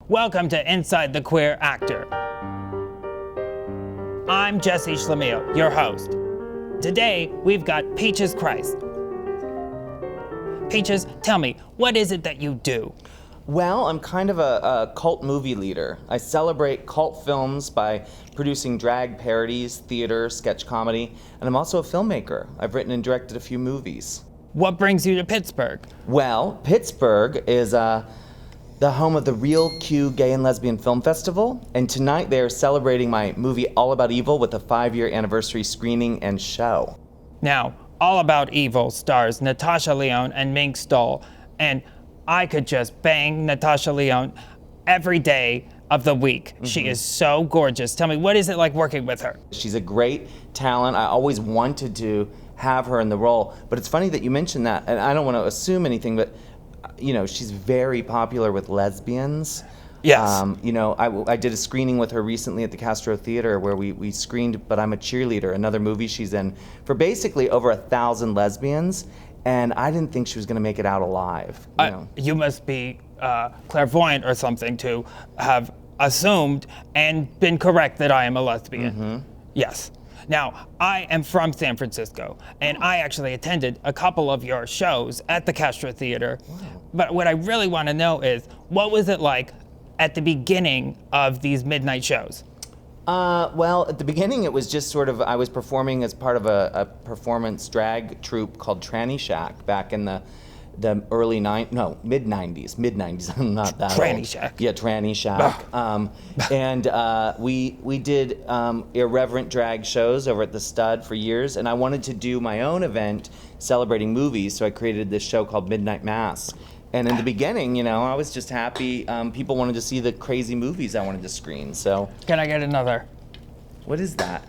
Welcome to Inside the Queer Actor. I'm Jessie Schlemiel, your host. Today, we've got Peaches Christ. Peaches, tell me, what is it that you do? Well, I'm kind of a cult movie leader. I celebrate cult films by producing drag parodies, theater, sketch comedy, and I'm also a filmmaker. I've written and directed a few movies. What brings you to Pittsburgh? Well, Pittsburgh is the home of the Real Q Gay and Lesbian Film Festival, and tonight they are celebrating my movie All About Evil with a 5-year anniversary screening and show. Now, All About Evil stars Natasha Lyonne and Mink Stoll, and I could just bang Natasha Lyonne every day of the week. Mm-hmm. She is so gorgeous. Tell me, what is it like working with her? She's a great talent. I always wanted to have her in the role, but it's funny that you mentioned that, and I don't want to assume anything, but you know, she's very popular with lesbians. Yes. I did a screening with her recently at the Castro Theater where we screened But I'm a Cheerleader, another movie she's in, for basically over 1,000 lesbians, and I didn't think she was going to make it out alive. You must be clairvoyant or something to have assumed and been correct that I am a lesbian. Mm-hmm. Yes. Now, I am from San Francisco, and I actually attended a couple of your shows at the Castro Theater. Wow. But what I really want to know is, what was it like at the beginning of these midnight shows? Well, at the beginning it was just sort of, I was performing as part of a performance drag troupe called Tranny Shack back in the mid-90s. I'm not that Tranny old. Shack. Yeah, Tranny Shack. And we did irreverent drag shows over at the Stud for years, and I wanted to do my own event celebrating movies, so I created this show called Midnight Mass. And in the beginning, I was just happy. People wanted to see the crazy movies I wanted to screen, so. Can I get another? What is that?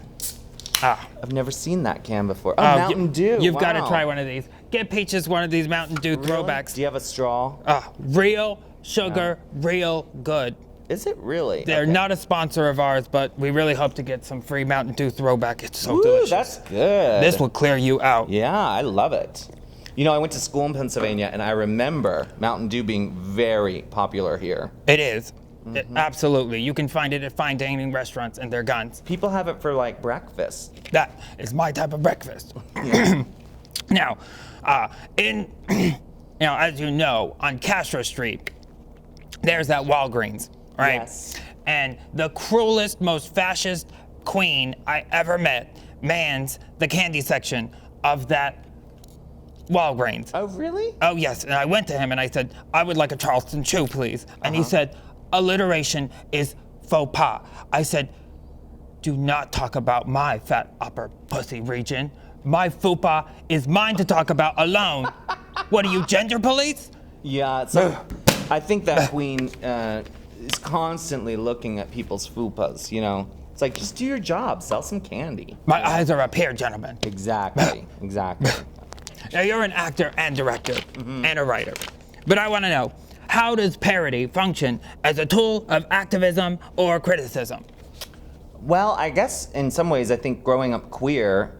Ah. I've never seen that can before. Oh, Mountain Dew. You've wow. got to try one of these. Get Peaches one of these Mountain Dew throwbacks. Do you have a straw? Real sugar, real good. Is it really? They're not a sponsor of ours, but we really hope to get some free Mountain Dew throwback. It's so delicious. That's good. This will clear you out. Yeah, I love it. I went to school in Pennsylvania, and I remember Mountain Dew being very popular here. It is. Mm-hmm. Absolutely. You can find it at fine dining restaurants, and they're guns. People have it for, breakfast. That is my type of breakfast. Now, as you know, on Castro Street, there's that Walgreens, right? Yes. And the cruelest, most fascist queen I ever met mans the candy section of that Walgreens. Oh, really? Oh, yes. And I went to him and I said, I would like a Charleston Chew, please. And he said, alliteration is faux pas. I said, do not talk about my fat upper pussy region. My fupa is mine to talk about alone. What are you, gender police? Yeah, so I think that queen is constantly looking at people's fupas, It's like, just do your job, sell some candy. My eyes are up here, gentlemen. Exactly. Now, you're an actor and director and a writer. But I want to know, how does parody function as a tool of activism or criticism? Well, I guess in some ways, I think growing up queer,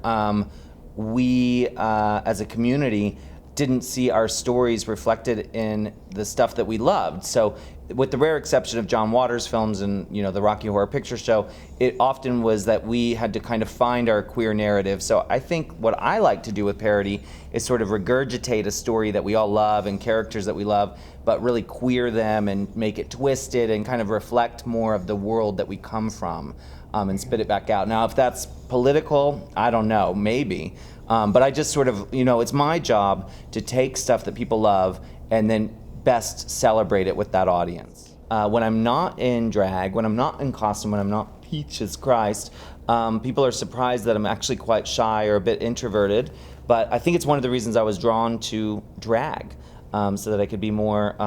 we as a community didn't see our stories reflected in the stuff that we loved. So with the rare exception of John Waters films and the Rocky Horror Picture Show, it often was that we had to kind of find our queer narrative. So I think what I like to do with parody is sort of regurgitate a story that we all love and characters that we love, but really queer them and make it twisted and kind of reflect more of the world that we come from, and spit it back out. Now, if that's political, I don't know, maybe. But I just sort of, it's my job to take stuff that people love and then best celebrate it with that audience. When I'm not in drag, when I'm not in costume, when I'm not Peaches Christ, people are surprised that I'm actually quite shy or a bit introverted. But I think it's one of the reasons I was drawn to drag, so that I could be more,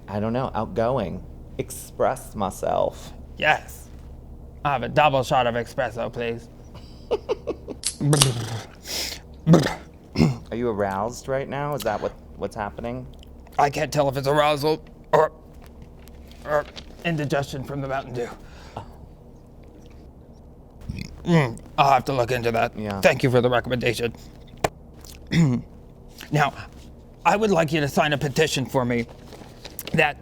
outgoing, express myself. Yes. I have a double shot of espresso, please. Are you aroused right now? Is that what's happening? I can't tell if it's arousal or indigestion from the Mountain Dew. I'll have to look into that. Yeah. Thank you for the recommendation. Now, I would like you to sign a petition for me that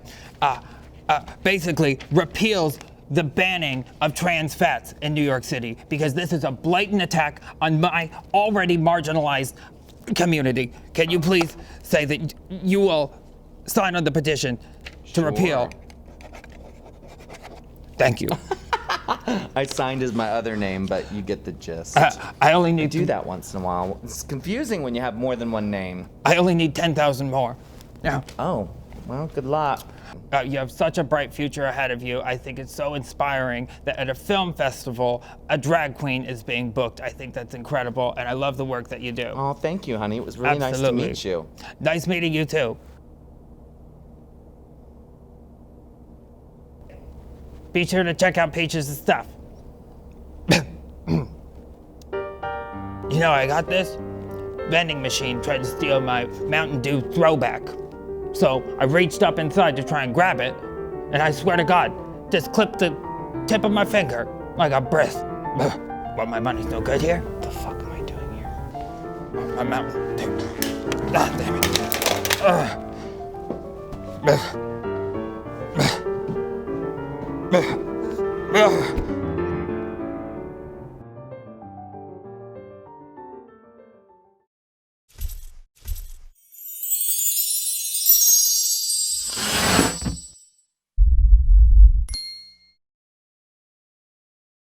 basically repeals the banning of trans fats in New York City, because this is a blatant attack on my already marginalized community. Can you please say that you will sign on the petition to repeal? Thank you. I signed as my other name, but you get the gist. I only need I do that once in a while. It's confusing when you have more than one name. I only need 10,000 more. Now, Oh, well, good luck. you have such a bright future ahead of you. I think it's so inspiring that at a film festival, a drag queen is being booked. I think that's incredible, and I love the work that you do. Oh, thank you, honey. It was really Absolutely. nice to meet you. Nice meeting you too. Be sure to check out Peaches' stuff. You know, I got this vending machine tried to steal my Mountain Dew Throwback. So I reached up inside to try and grab it, and I swear to God, just clipped the tip of my finger like a breath. Well, my money's no good here. What the fuck am I doing here? My Mountain Dew. Ah, damn it.